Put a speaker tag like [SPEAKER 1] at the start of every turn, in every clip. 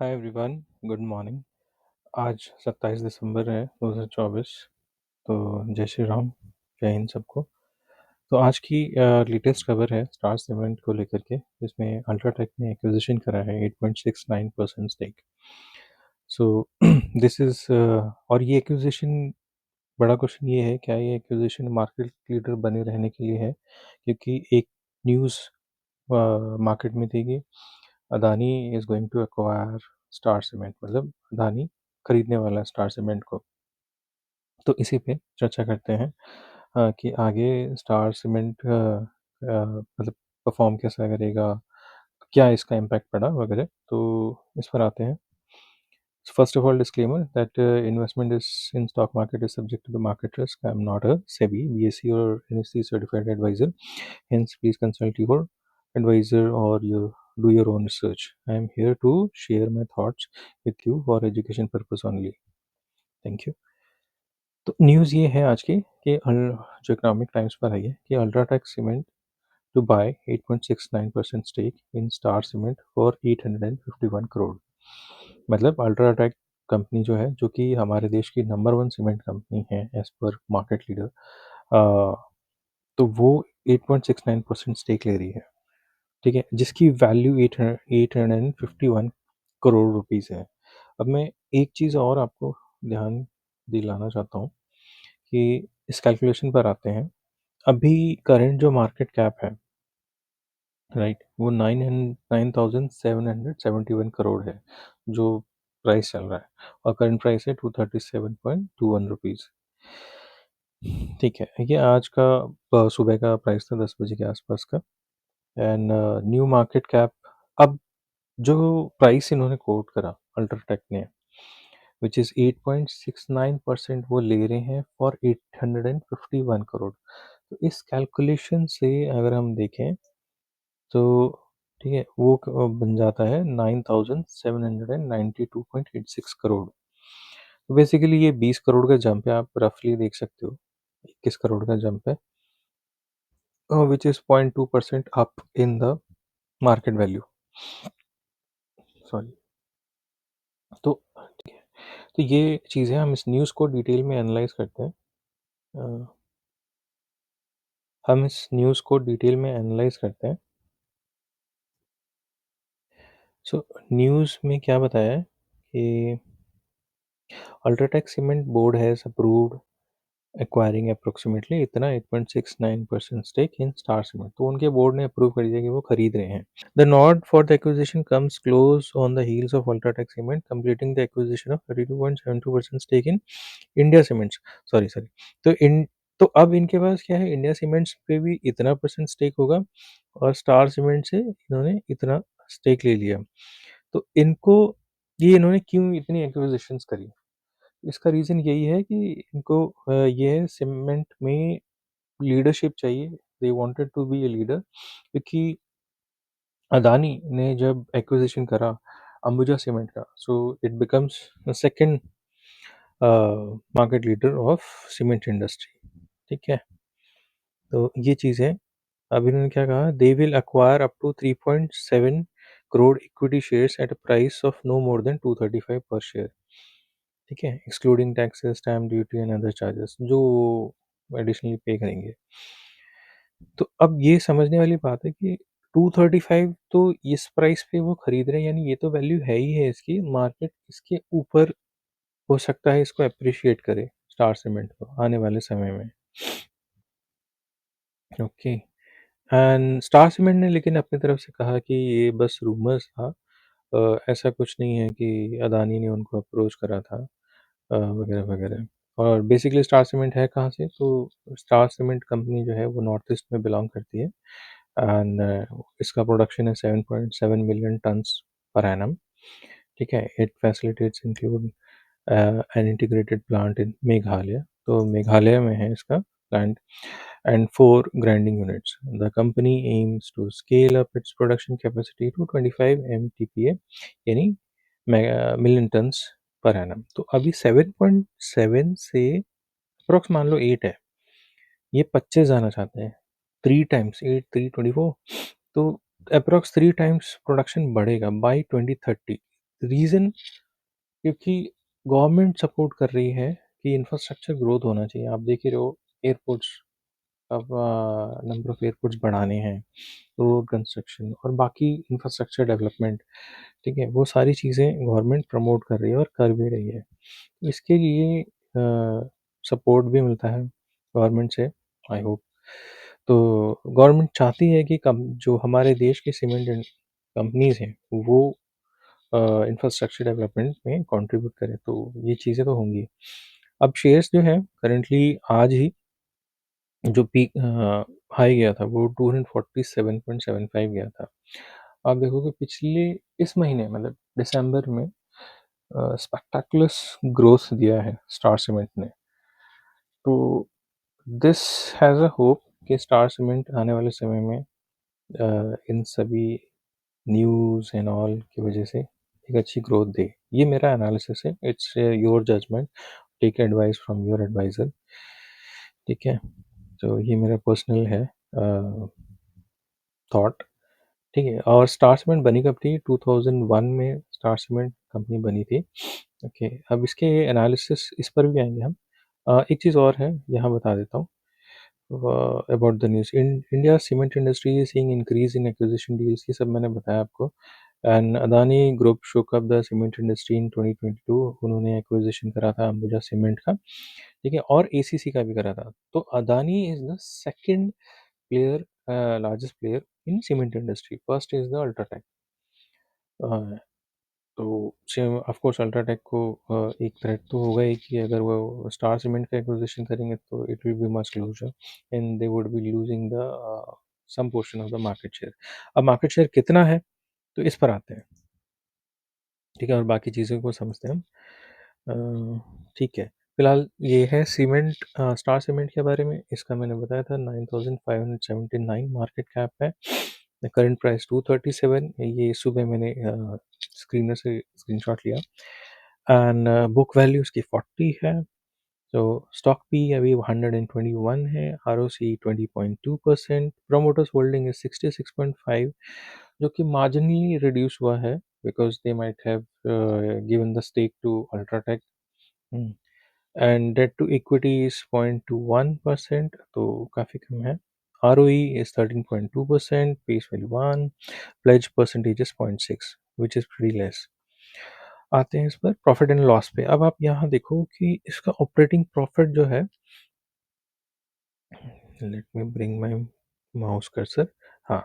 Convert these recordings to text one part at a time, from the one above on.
[SPEAKER 1] Hi everyone, good morning. आज 27 दिसंबर है 2024। तो जय श्री राम, जय हिंद सबको। तो आज की लेटेस्ट खबर है स्टार सीमेंट को लेकर के, जिसमें अल्ट्राटेक ने एक्विजिशन करा है 8.69% स्टेक। सो दिस इज़ और ये एक्विजिशन, बड़ा क्वेश्चन ये है, क्या ये एक्विजिशन मार्केट लीडर बने रहने के लिए है? क्योंकि एक न्यूज़ मार्केट में थी कि Adani is going to acquire Star Cement, मतलब अदानी खरीदने वाला है स्टार सीमेंट को। तो इसी पे चर्चा करते हैं कि आगे स्टार सीमेंट मतलब परफॉर्म कैसा करेगा, क्या इसका इम्पैक्ट पड़ा वगैरह, तो इस पर आते हैं। So first of all, disclaimer that investment is in stock market is subject to the market risk. I am not a SEBI, BSE or NSE certified advisor. Hence, please consult your advisor or do your own research. I am here to share my thoughts with you for education purpose only. Thank you. तो news ये है आज की कि जो economic times पर आई है कि UltraTech cement to buy 8.69% stake in Star Cement for 851 crore. मतलब अल्ट्राटेक कंपनी जो है, जो कि हमारे देश की नंबर वन सीमेंट कंपनी है एज पर मार्केट लीडर, तो वो 8.69% स्टेक ले रही है। ठीक है, जिसकी वैल्यू 851 करोड़ रुपीज़ है। अब मैं एक चीज़ और आपको ध्यान दिलाना चाहता हूँ कि इस कैलकुलेशन पर आते हैं। अभी करंट जो मार्केट कैप है, राइट, वो 9,771 करोड़ है, जो प्राइस चल रहा है, और करंट प्राइस है 237.21 रुपीज़। ठीक है, ये आज का सुबह का प्राइस था 10 बजे के आसपास का। एंड न्यू मार्केट कैप, अब जो प्राइस इन्होंने कोट करा अल्ट्राटेक ने, विच इज़ 8.69%, वो ले रहे हैं फॉर 851 करोड़। तो इस कैलकुलेशन से अगर हम देखें तो ठीक है, वो बन जाता है 9,792.86 करोड़। तो बेसिकली ये 20 करोड़ का जंप है, आप रफली देख सकते हो 21 करोड़ का जंप है, which is 0.2% up in the market value. Sorry. तो ठीक है, तो ये चीज़ है, हम इस न्यूज़ को डिटेल में एनालाइज करते हैं। हम इस न्यूज़ को डिटेल में एनालाइज करते हैं। सो न्यूज़ में क्या बताया है कि UltraTech cement board has approved acquiring approximately इतना 8.69% स्टेक इन स्टार सीमेंट। तो उनके बोर्ड ने अप्रूव कर दिया कि वो खरीद रहे हैं। The not for the acquisition comes close on the heels of UltraTech Cement completing the acquisition of 32.72% stake in India Cements. Sorry sorry. तो इन तो अब इनके पास क्या है, इंडिया सीमेंट्स पे भी इतना परसेंट स्टेक होगा, और स्टार सीमेंट से इन्होंने इतना स्टेक ले लिया। तो इनको, ये इन्होंने क्यों इतनी एक्विजिशंस करी? इसका रीज़न यही है कि इनको ये सीमेंट में लीडरशिप चाहिए। They wanted to be a leader, क्योंकि अदानी ने जब एक्विजिशन करा अंबुजा सीमेंट का, so it becomes the second market leader of cement industry. ठीक है, तो ये चीज़ है। अब इन्होंने क्या कहा, they will acquire up to 3.7 crore equity shares at a price of no more than 235 per share. ठीक है, excluding taxes, stamp duty and other charges जो एडिशनली पे करेंगे। तो अब ये समझने वाली बात है कि 235 तो इस प्राइस पे वो खरीद रहे हैं, यानी ये तो वैल्यू है ही है इसकी। मार्केट इसके ऊपर हो सकता है इसको अप्रिशिएट करे स्टार सीमेंट को आने वाले समय में। ओके, एंड स्टार सीमेंट ने लेकिन अपनी तरफ से कहा कि ये बस रूमर्स था, ऐसा कुछ नहीं है कि अदानी ने उनको अप्रोच करा था, वगैरह वगैरह। और बेसिकली स्टार सीमेंट है कहाँ से, तो स्टार सीमेंट कंपनी जो है वो नॉर्थ ईस्ट में बिलोंग करती है। एंड इसका प्रोडक्शन है 7.7 मिलियन टन्स पर एनम। ठीक है, it facilitates include an integrated plant in Meghalaya, तो मेघालय में है इसका plant, and 4 grinding units. The company aims to scale up its production capacity to 25 MTPA, यानी मिलियन टन्स पर एनम। तो अभी 7.7 से अप्रोक्स मान लो 8 है, ये 25 जाना चाहते हैं। 3 टाइम्स 8, 3, 24, तो अप्रॉक्स 3 टाइम्स प्रोडक्शन बढ़ेगा बाय 2030। रीज़न क्योंकि गवर्नमेंट सपोर्ट कर रही है कि इंफ्रास्ट्रक्चर ग्रोथ होना चाहिए। आप देख ही रहे हो एयरपोर्ट्स, अब नंबर ऑफ एयरपोर्ट्स बढ़ाने हैं, रोड कंस्ट्रक्शन और बाकी इंफ्रास्ट्रक्चर डेवलपमेंट, ठीक है? वो सारी चीज़ें गवर्नमेंट प्रमोट कर रही है और कर भी रही है। इसके लिए सपोर्ट भी मिलता है गवर्नमेंट से, आई होप। तो गवर्नमेंट चाहती है कि कम जो हमारे देश के सीमेंट कंपनीज़ हैं, वो इंफ्रास्ट्रक्चर डेवलपमेंट में कंट्रीब्यूट करें, तो ये चीज़ें तो होंगी। अब शेयर्स जो हैं करंटली आज ही जो पीक हाई गया था वो 247.75 गया था। आप देखोगे पिछले इस महीने मतलब दिसंबर में स्पेक्टाकुलर ग्रोथ दिया है स्टार सीमेंट ने। तो दिस हैज़ अ होप कि स्टार सीमेंट आने वाले समय में इन सभी न्यूज़ एंड ऑल की वजह से एक अच्छी ग्रोथ दे। ये मेरा एनालिसिस है, it's your judgement, take advice from your adviser, ठीक है? तो ये मेरा पर्सनल है थॉट, ठीक है? और स्टार सीमेंट बनी कब थी? 2001 में स्टार सीमेंट कंपनी बनी थी, ओके? अब इसके एनालिसिस इस पर भी आएँगे हम। एक चीज़ और है, यहाँ बता देता हूँ about the news. In India cement industry is seeing increase in acquisition deals, ये सब मैंने बताया आपको। एंड अदानी ग्रुप शोक up the cement industry in 2022, उन्होंने एक्विजिशन करा था अंबुजा सीमेंट का, ठीक है? और एसीसी का भी करा था। तो Adani is the second player, largest player in cement industry, first is the UltraTech. Uh, तो सेम ऑफ कोर्स अल्ट्राटेक को एक थ्रेट तो होगा ही कि अगर वो स्टार सीमेंट का एक्विजिशन करेंगे तो it will be much closer and they would be losing the some portion of the market share. अब मार्केट शेयर कितना है, तो इस पर आते हैं, ठीक है? और बाकी चीज़ों को समझते हैं हम। ठीक है, फिलहाल ये है सीमेंट, स्टार सीमेंट के बारे में। इसका मैंने बताया था 9579 मार्केट कैप है, करंट प्राइस 237, ये सुबह मैंने स्क्रीनर से स्क्रीनशॉट लिया। एंड बुक वैल्यू इसकी 40 है। तो स्टॉक पी अभी 121 है, आरओसी 20.2%, प्रोमोटर्स होल्डिंग इज 66.5, जो कि मार्जिनली रिड्यूस हुआ है because they might have given the stake to UltraTech. And debt to equity is 0.21%, तो काफ़ी कम है। ROE is 13.2%, face value 1, pledge percentage is 0.6, which is pretty less। आते हैं इस पर प्रॉफिट एंड लॉस पे। अब आप यहाँ देखो कि इसका ऑपरेटिंग प्रॉफिट जो है, let me bring my mouse cursor, हाँ,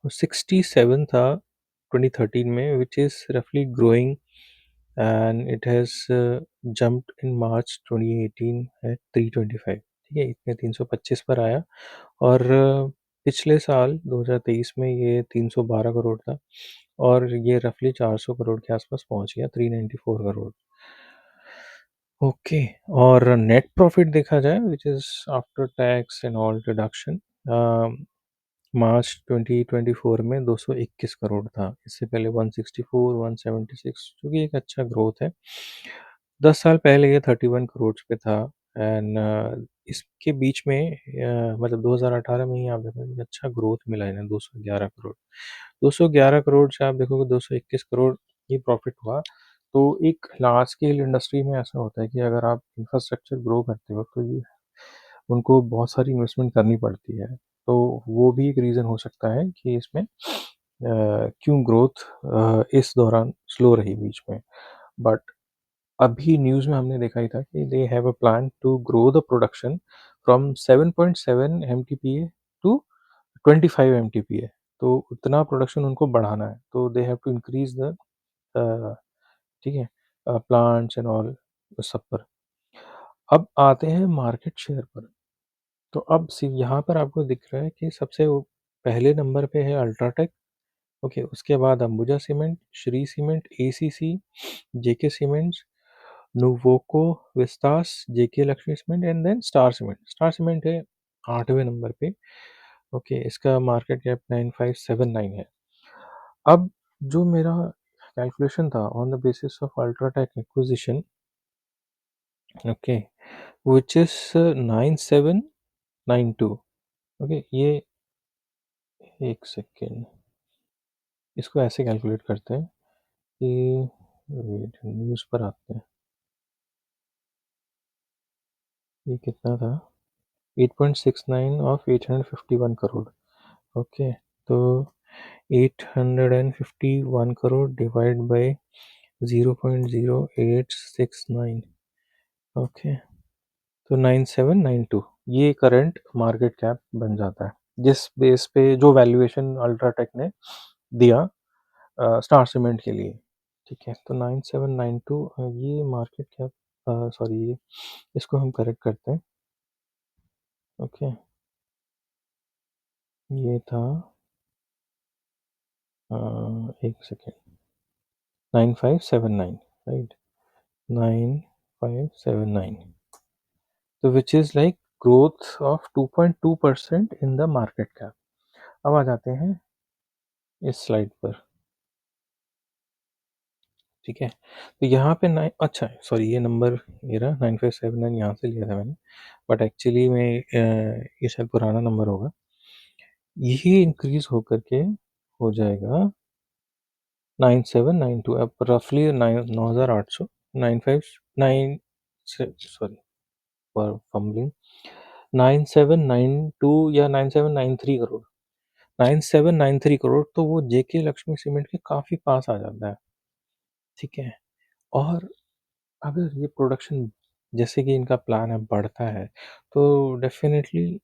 [SPEAKER 1] वो 67 था 2013 में, विच इज़ रफली growing and it has jumped in March 2018 है 325, ठीक है? इतने 325 पर आया। और पिछले साल 2023 में ये 312 करोड़ था और ये रफली 400 करोड़ के आसपास पहुंच गया, 394 करोड़। ओके, और नेट प्रॉफिट देखा जाए which is after tax and all deduction, March 2024 में 221 करोड़ था। इससे पहले 164, 176, जो कि एक अच्छा ग्रोथ है। 10 साल पहले ये 31 करोड़ पे था। एंड इसके बीच में मतलब 2018 में ही आप देखोगे अच्छा ग्रोथ मिला है ना, 211 करोड़। 211 करोड़ से आप देखोगे 221 करोड़ ये प्रॉफिट हुआ। तो एक लार्ज स्केल इंडस्ट्री में ऐसा होता है कि अगर आप इंफ्रास्ट्रक्चर ग्रो करते हो तो ये उनको बहुत सारी इन्वेस्टमेंट करनी पड़ती है। तो वो भी एक रीज़न हो सकता है कि इसमें क्यों ग्रोथ इस दौरान स्लो रही बीच में। बट अभी न्यूज़ में हमने देखा ही था कि they have a plan to grow the production from 7.7 MTPA to 25 MTPA. तो उतना प्रोडक्शन उनको बढ़ाना है, तो they have to increase the, ठीक है, प्लांट्स एंड ऑल, उस सब पर। अब आते हैं मार्केट शेयर पर। तो अब यहाँ पर आपको दिख रहा है कि सबसे पहले नंबर पे है अल्ट्राटेक, ओके? उसके बाद Ambuja Cement, Shree Cement, ACC, JK Cements, Nuvoco, Vistas, JK Lakshmi Cement and then Star Cement. Star Cement है 8वें नंबर पे, ओके? इसका मार्केट कैप 9579 है। अब जो मेरा कैलकुलेशन था on the basis of UltraTech acquisition, okay, which is 9792, okay? ये एक सेकेंड, इसको ऐसे कैलकुलेट करते हैं कि वेट न्यूज़ पर आते हैं। ये कितना था? 8.69 ऑफ 851 करोड़। ओके, तो 851 करोड़ डिवाइड बाय 0.0869। ओके, तो 9792 ये करंट मार्केट कैप बन जाता है, जिस बेस पे जो वैल्यूएशन अल्ट्राटेक ने दिया स्टार सीमेंट के लिए। ठीक है, तो 9792 ये मार्केट कैप, सॉरी, ये इसको हम करेक्ट करते हैं। ओके, ये था एक सेकेंड, 9579, राइट, 9579, तो which is like growth of 2.2% in the market cap. अब आ जाते हैं इस स्लाइड पर। ठीक है, तो यहाँ पे नाइन, अच्छा सॉरी, ये नंबर ये रहा 9579, यहाँ से लिया था मैंने, बट एक्चुअली में ये शायद पुराना नंबर होगा। ये इंक्रीज होकर के हो जाएगा 9792, अब रफली 9800, 959, सॉरी फॉर फम्बलिंग, 9792 या 9793 करोड़, 9793 करोड़, तो वो जेके लक्ष्मी सीमेंट के काफ़ी पास आ जाता है। ठीक है, और अगर ये प्रोडक्शन जैसे कि इनका प्लान है बढ़ता है, तो डेफिनेटली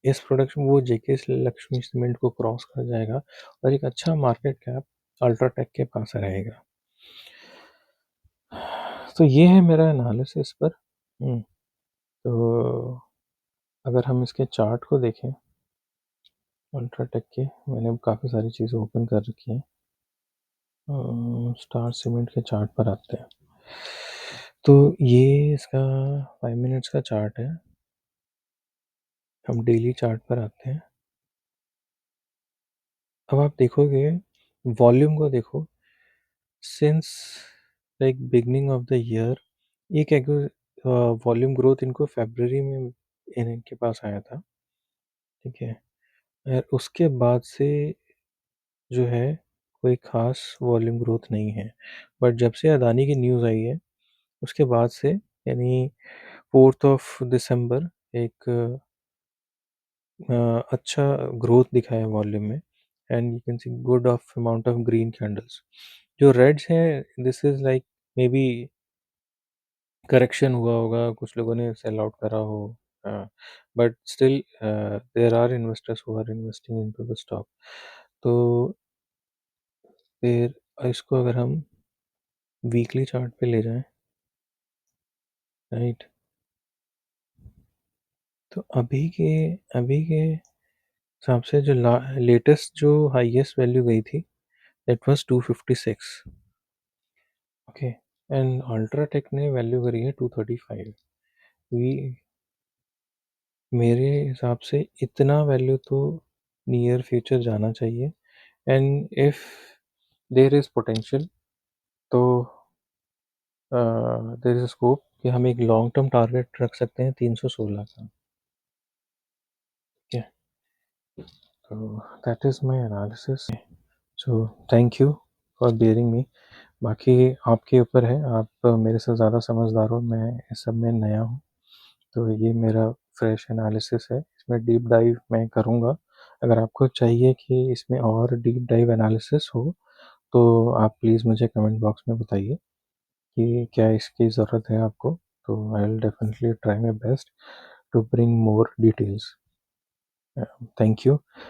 [SPEAKER 1] इस प्रोडक्शन वो जेके लक्ष्मी सीमेंट को क्रॉस कर जाएगा और एक अच्छा मार्केट कैप अल्ट्राटेक के पास रहेगा। तो ये है मेरा एनालिसिस पर। तो अगर हम इसके चार्ट को देखें अल्ट्राटेक के, मैंने काफ़ी सारी चीज़ें ओपन कर रखी हैं। स्टार सीमेंट के चार्ट पर आते हैं, तो ये इसका 5 मिनट्स का चार्ट है। हम डेली चार्ट पर आते हैं। अब आप देखोगे, वॉल्यूम को देखो, since like beginning of the year एक वॉल्यूम ग्रोथ इनको फरवरी में इनके पास आया था। ठीक है, और उसके बाद से जो है कोई ख़ास वॉल्यूम ग्रोथ नहीं है, बट जब से अदानी की न्यूज़ आई है उसके बाद से, यानी 4 दिसंबर एक अच्छा ग्रोथ दिखा है वॉल्यूम में, and you can see good of amount of green candles. जो रेड्स हैं, this is like may be correction हुआ होगा, कुछ लोगों ने सेल आउट करा हो, but still there are investors who are investing into the stock. तो फिर इसको अगर हम वीकली चार्ट पे ले जाएं, राइट, तो अभी के हिसाब से जो लेटेस्ट जो हाईएस्ट वैल्यू गई थी, that was 256। Okay, and UltraTech ने वैल्यू करी है 235। वी मेरे हिसाब से इतना वैल्यू तो नियर फ्यूचर जाना चाहिए, and if there is potential, तो देयर इज स्कोप कि हम एक लॉन्ग टर्म टारगेट रख सकते हैं 316 का। ठीक है, तो that is my analysis. So thank you for bearing me. बाकी आपके ऊपर है, आप मेरे से ज़्यादा समझदार हो, मैं इस सब में नया हूँ, तो ये मेरा फ्रेश एनालिसिस है, इसमें डीप डाइव मैं करूँगा। अगर आपको चाहिए कि इसमें और डीप डाइव एनालिसिस हो, तो आप प्लीज़ मुझे कमेंट बॉक्स में बताइए कि क्या इसकी ज़रूरत है आपको, तो I will definitely try my best to bring more details. Thank you.